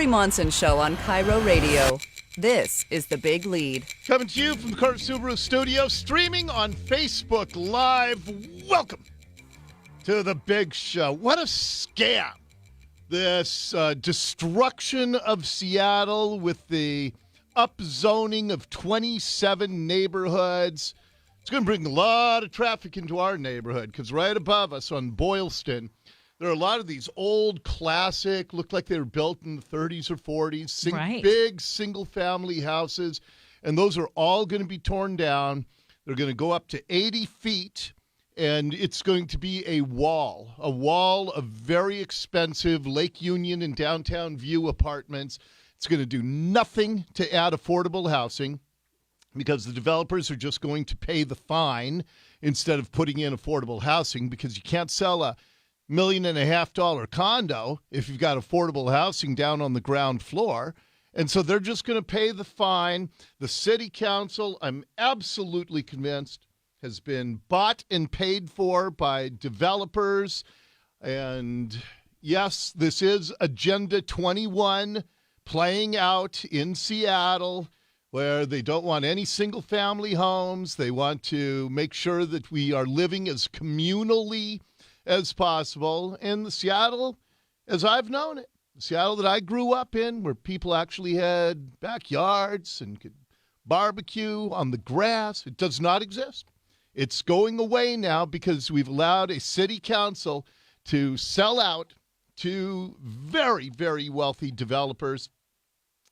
Dori Monson Show on KIRO Radio. This is The Big Lead. Coming to you from the KIRO Subaru studio, streaming on Facebook Live. Welcome to The Big Show. What a scam. This destruction of Seattle with the upzoning of 27 neighborhoods. It's going to bring a lot of traffic into our neighborhood because right above us on Boylston, there are a lot of these old classic, look like they were built in the 30s or 40s, big single-family houses, and those are all going to be torn down. They're going to go up to 80 feet, and it's going to be a wall of very expensive Lake Union and Downtown View apartments. It's going to do nothing to add affordable housing because the developers are just going to pay the fine instead of putting in affordable housing because you can't sell a $1.5 million condo if you've got affordable housing down on the ground floor. And so they're just going to pay the fine. The city council, I'm absolutely convinced, has been bought and paid for by developers. And yes, this is Agenda 21 playing out in Seattle, where they don't want any single-family homes. They want to make sure that we are living as communally as possible. And the Seattle, as I've known it, the Seattle that I grew up in, where people actually had backyards and could barbecue on the grass, it does not exist. It's going away now because we've allowed a city council to sell out to very, very wealthy developers,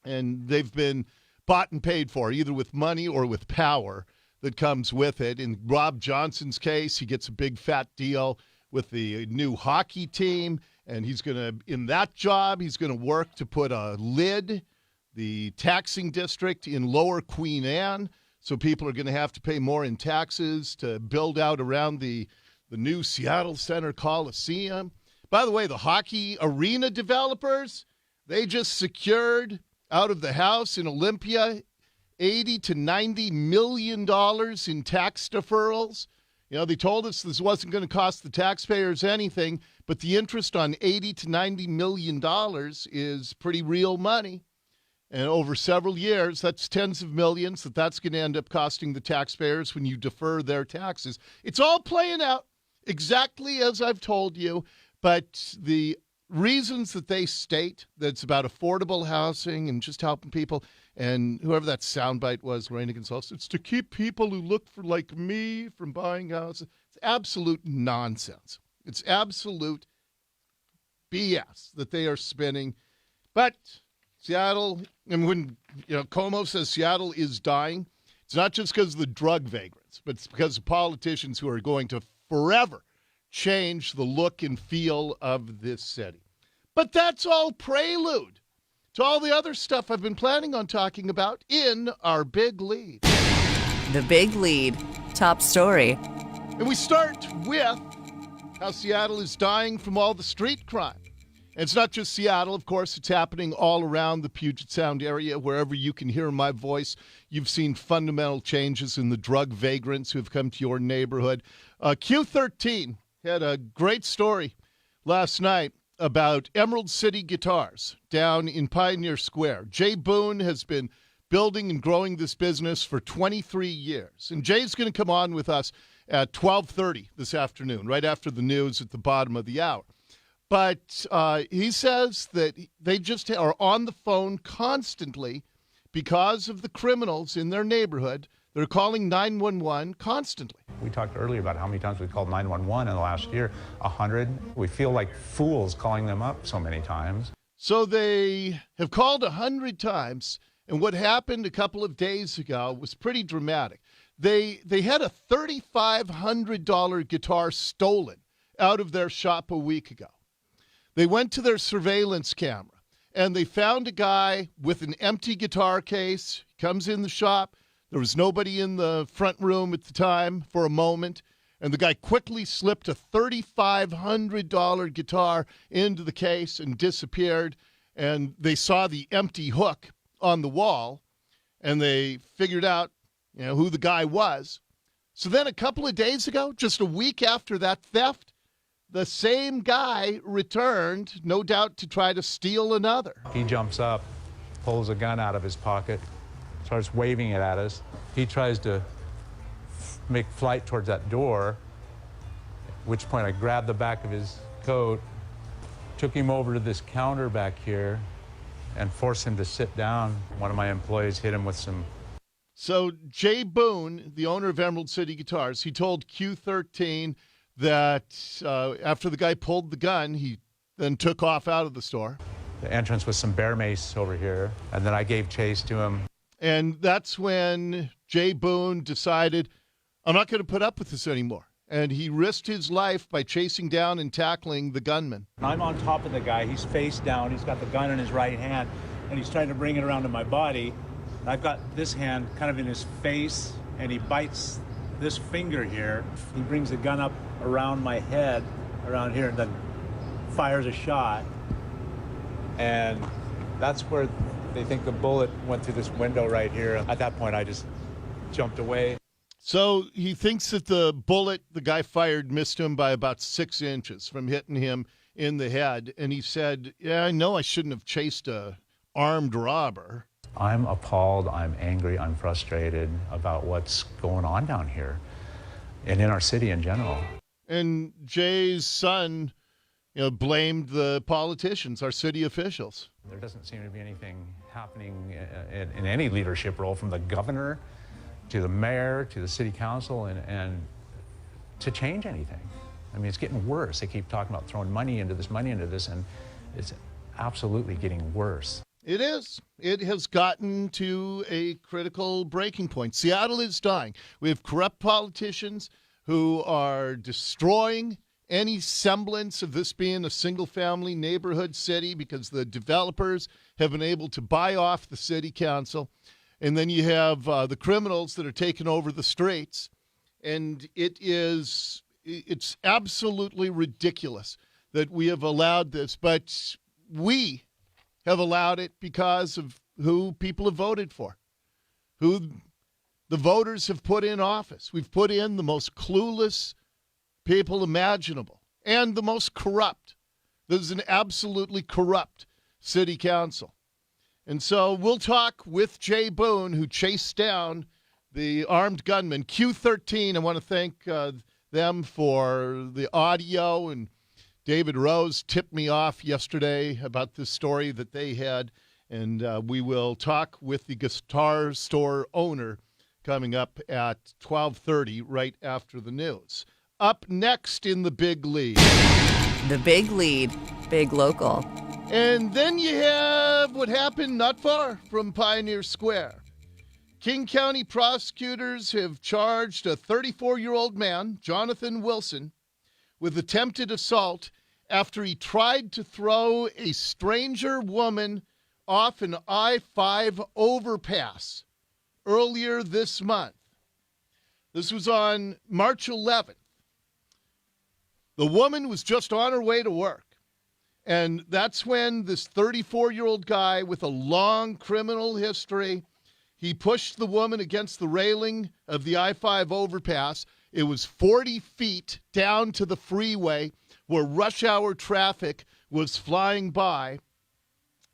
and they've been bought and paid for, either with money or with power that comes with it. In Rob Johnson's case, he gets a big fat deal with the new hockey team, and he's going to, in that job, he's going to work to put a lid, the taxing district in Lower Queen Anne, so people are going to have to pay more in taxes to build out around the new Seattle Center Coliseum. By the way, the hockey arena developers, they just secured out of the house in Olympia $80 to $90 million in tax deferrals. You know, they told us this wasn't going to cost the taxpayers anything, but the interest on $80 to $90 million is pretty real money. And over several years, that's tens of millions that's going to end up costing the taxpayers when you defer their taxes. It's all playing out exactly as I've told you, but the reasons that they state that it's about affordable housing and just helping people, and whoever that soundbite was, Raina Gonzalez, it's to keep people who look for like me from buying houses. It's absolute nonsense. It's absolute BS that they are spinning. But Seattle, and when Como says Seattle is dying, it's not just because of the drug vagrants, but it's because of politicians who are going to forever change the look and feel of this city. But that's all prelude to all the other stuff I've been planning on talking about in our Big Lead. The Big Lead. Top story. And we start with how Seattle is dying from all the street crime. And it's not just Seattle, of course. It's happening all around the Puget Sound area. Wherever you can hear my voice, you've seen fundamental changes in the drug vagrants who have come to your neighborhood. Q13 had a great story last night about Emerald City Guitars down in Pioneer Square. Jay Boone has been building and growing this business for 23 years. And Jay's going to come on with us at 12:30 this afternoon, right after the news at the bottom of the hour. But he says that they just are on the phone constantly because of the criminals in their neighborhood. They're calling 911 constantly. We talked earlier about how many times we called 911 in the last year. 100. We feel like fools calling them up so many times. So they have called 100 times, and what happened a couple of days ago was pretty dramatic. They had a $3,500 guitar stolen out of their shop a week ago. They went to their surveillance camera, and they found a guy with an empty guitar case. He comes in the shop. There was nobody in the front room at the time for a moment, and the guy quickly slipped a $3,500 guitar into the case and disappeared, and they saw the empty hook on the wall, and they figured out, who the guy was. So then a couple of days ago, just a week after that theft, the same guy returned, no doubt to try to steal another. He jumps up, pulls a gun out of his pocket, starts waving it at us. He tries to make flight towards that door, at which point I grabbed the back of his coat, took him over to this counter back here, and forced him to sit down. One of my employees hit him with some. So Jay Boone, the owner of Emerald City Guitars, he told Q13 that after the guy pulled the gun, he then took off out of the store. The entrance with some bear mace over here, and then I gave chase to him. And that's when Jay Boone decided, I'm not going to put up with this anymore. And he risked his life by chasing down and tackling the gunman. I'm on top of the guy. He's face down. He's got the gun in his right hand, and he's trying to bring it around to my body. And I've got this hand kind of in his face, and he bites this finger here. He brings the gun up around my head, around here, and then fires a shot. And that's where they think the bullet went through this window right here. At that point, I just jumped away. So he thinks that the bullet the guy fired missed him by about 6 inches from hitting him in the head. And he said, yeah, I know I shouldn't have chased a armed robber. I'm appalled, I'm angry, I'm frustrated about what's going on down here and in our city in general. And Jay's son, blamed the politicians, our city officials. There doesn't seem to be anything happening in any leadership role, from the governor to the mayor to the city council, and to change anything. I mean, it's getting worse. They keep talking about throwing money into this, and it's absolutely getting worse. It is. It has gotten to a critical breaking point. Seattle is dying. We have corrupt politicians who are destroying any semblance of this being a single-family neighborhood city because the developers have been able to buy off the city council. And then you have the criminals that are taking over the streets. And it's absolutely ridiculous that we have allowed this. But we have allowed it because of who people have voted for, who the voters have put in office. We've put in the most clueless people imaginable and the most corrupt. This is an absolutely corrupt city council. And so we'll talk with Jay Boone, who chased down the armed gunman. Q13, I want to thank them for the audio, and David Rose tipped me off yesterday about this story that they had, and we will talk with the guitar store owner coming up at 12:30 right after the news. Up next in the Big Lead. The Big Lead, big local. And then you have what happened not far from Pioneer Square. King County prosecutors have charged a 34-year-old man, Jonathan Wilson, with attempted assault after he tried to throw a stranger woman off an I-5 overpass earlier this month. This was on March 11th. The woman was just on her way to work. And that's when this 34-year-old guy with a long criminal history, he pushed the woman against the railing of the I-5 overpass. It was 40 feet down to the freeway where rush hour traffic was flying by.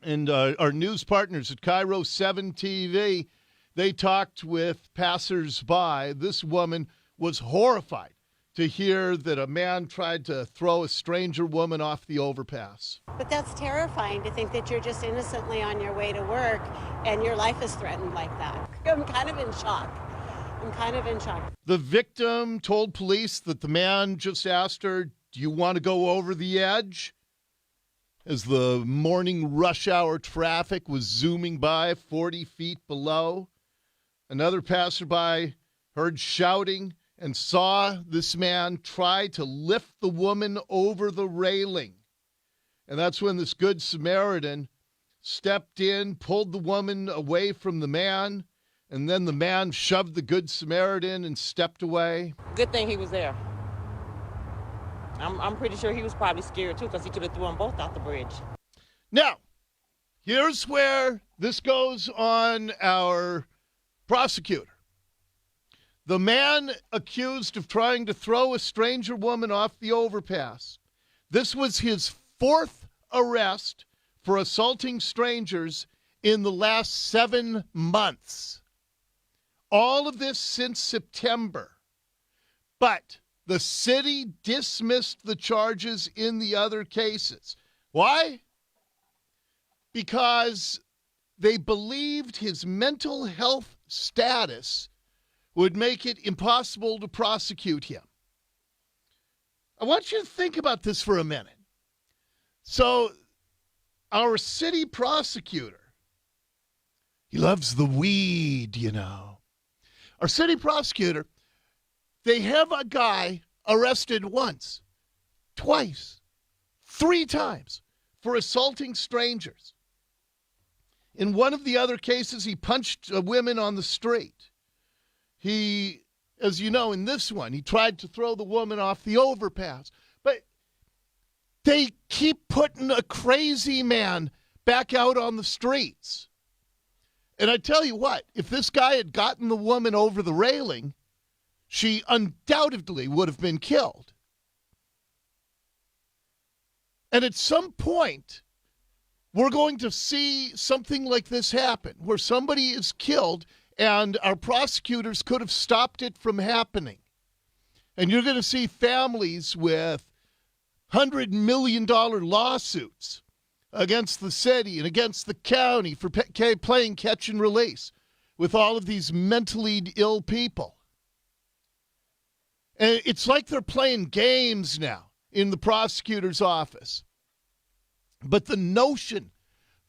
And our news partners at KIRO 7 TV, they talked with passers-by. This woman was horrified to hear that a man tried to throw a stranger woman off the overpass. But that's terrifying to think that you're just innocently on your way to work and your life is threatened like that. I'm kind of in shock. The victim told police that the man just asked her, "Do you want to go over the edge?" As the morning rush hour traffic was zooming by 40 feet below. Another passerby heard shouting and saw this man try to lift the woman over the railing. And that's when this Good Samaritan stepped in, pulled the woman away from the man, and then the man shoved the Good Samaritan and stepped away. Good thing he was there. I'm pretty sure he was probably scared, too, because he could have threw them both out the bridge. Now, here's where this goes on our prosecutor. The man accused of trying to throw a stranger woman off the overpass This was his fourth arrest for assaulting strangers in the last 7 months. All of this since September. But the city dismissed the charges in the other cases. Why? Because they believed his mental health status would make it impossible to prosecute him. I want you to think about this for a minute. So, our city prosecutor, he loves the weed, you know. Our city prosecutor, they have a guy arrested once, twice, 3 times for assaulting strangers. In one of the other cases, he punched women on the street. He, as you know, in this one, he tried to throw the woman off the overpass. But they keep putting a crazy man back out on the streets. And I tell you what, if this guy had gotten the woman over the railing, she undoubtedly would have been killed. And at some point, we're going to see something like this happen, where somebody is killed and our prosecutors could have stopped it from happening. And you're going to see families with $100 million lawsuits against the city and against the county for playing catch and release with all of these mentally ill people. And it's like they're playing games now in the prosecutor's office. But the notion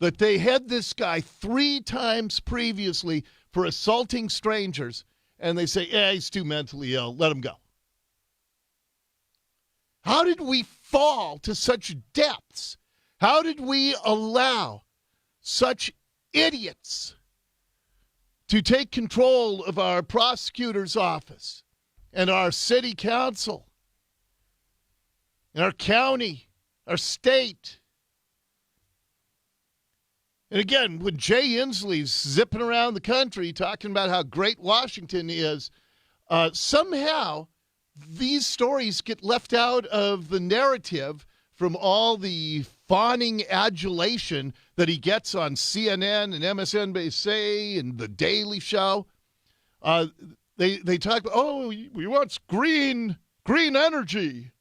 that they had this guy 3 times previously for assaulting strangers, and they say, yeah, he's too mentally ill, let him go. How did we fall to such depths? How did we allow such idiots to take control of our prosecutor's office and our city council and our county, our state? And again, when Jay Inslee's zipping around the country talking about how great Washington is, somehow these stories get left out of the narrative from all the fawning adulation that he gets on CNN and MSNBC and The Daily Show. They talk about, oh, we want green energy.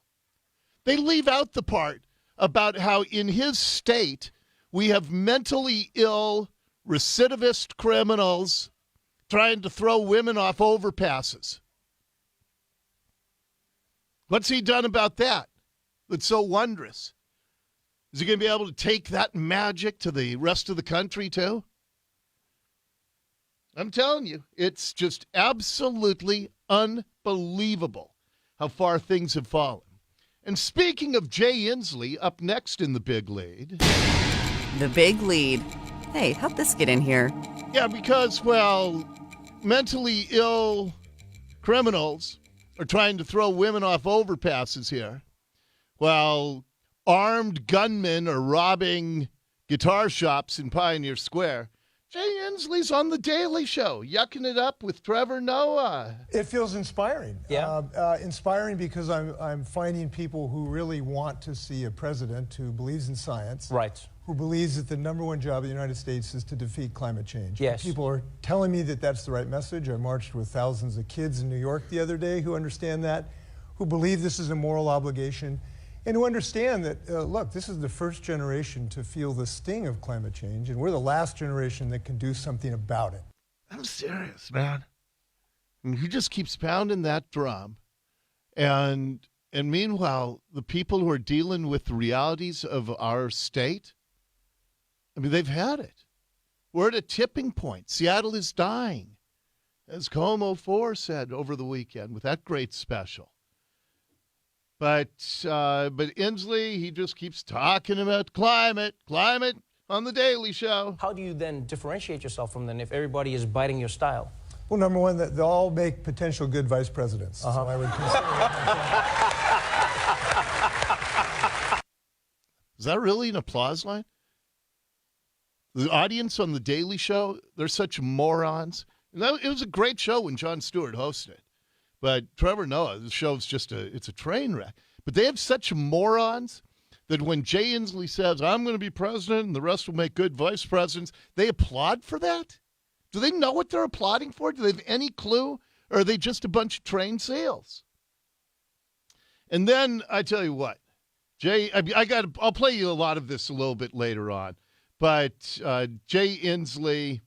They leave out the part about how in his state we have mentally ill, recidivist criminals trying to throw women off overpasses. What's he done about that that's so wondrous? Is he going to be able to take that magic to the rest of the country too? I'm telling you, it's just absolutely unbelievable how far things have fallen. And speaking of Jay Inslee, up next in the big lead. The big lead. Hey, how'd this get in here? Yeah, because, well, mentally ill criminals are trying to throw women off overpasses here, while armed gunmen are robbing guitar shops in Pioneer Square. Jay Inslee's on The Daily Show, yucking it up with Trevor Noah. It feels inspiring. Yeah. Inspiring because I'm finding people who really want to see a president who believes in science. Right. Who believes that the #1 job of the United States is to defeat climate change. Yes. People are telling me that that's the right message. I marched with thousands of kids in New York the other day who understand that, who believe this is a moral obligation, and who understand that, look, this is the first generation to feel the sting of climate change, and we're the last generation that can do something about it. I'm serious, man. I mean, he just keeps pounding that drum. And meanwhile, the people who are dealing with the realities of our state, I mean, they've had it. We're at a tipping point. Seattle is dying, as Como 4 said over the weekend with that great special. But Inslee, he just keeps talking about climate on The Daily Show. How do you then differentiate yourself from them if everybody is biting your style? Well, #1, they'll all make potential good vice presidents. So I would consider that. Is that really an applause line? The audience on The Daily Show, they're such morons. And it was a great show when Jon Stewart hosted it. But Trevor Noah, the show's it's a train wreck. But they have such morons that when Jay Inslee says, I'm going to be president and the rest will make good vice presidents, they applaud for that? Do they know what they're applauding for? Do they have any clue? Or are they just a bunch of trained seals? And then I tell you what, Jay, I'll play you a lot of this a little bit later on, but Jay Inslee,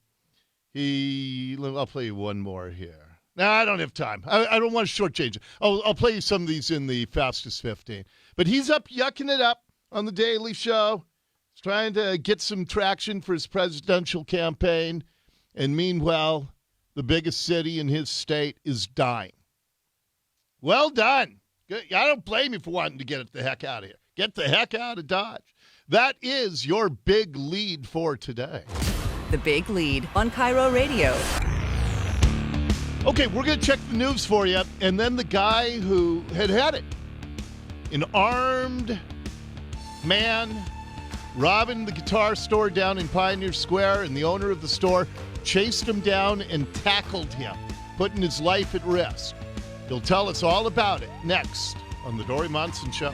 I'll play you one more here. No, I don't have time. I don't want to shortchange it. I'll play you some of these in the fastest 15. But he's up yucking it up on the Daily Show. He's trying to get some traction for his presidential campaign. And meanwhile, the biggest city in his state is dying. Well done. I don't blame you for wanting to get the heck out of here. Get the heck out of Dodge. That is your big lead for today. The Big Lead on KIRO Radio. Okay, we're going to check the news for you. And then the guy who had it, an armed man robbing the guitar store down in Pioneer Square, and the owner of the store chased him down and tackled him, putting his life at risk. He'll tell us all about it next on the Dori Monson Show.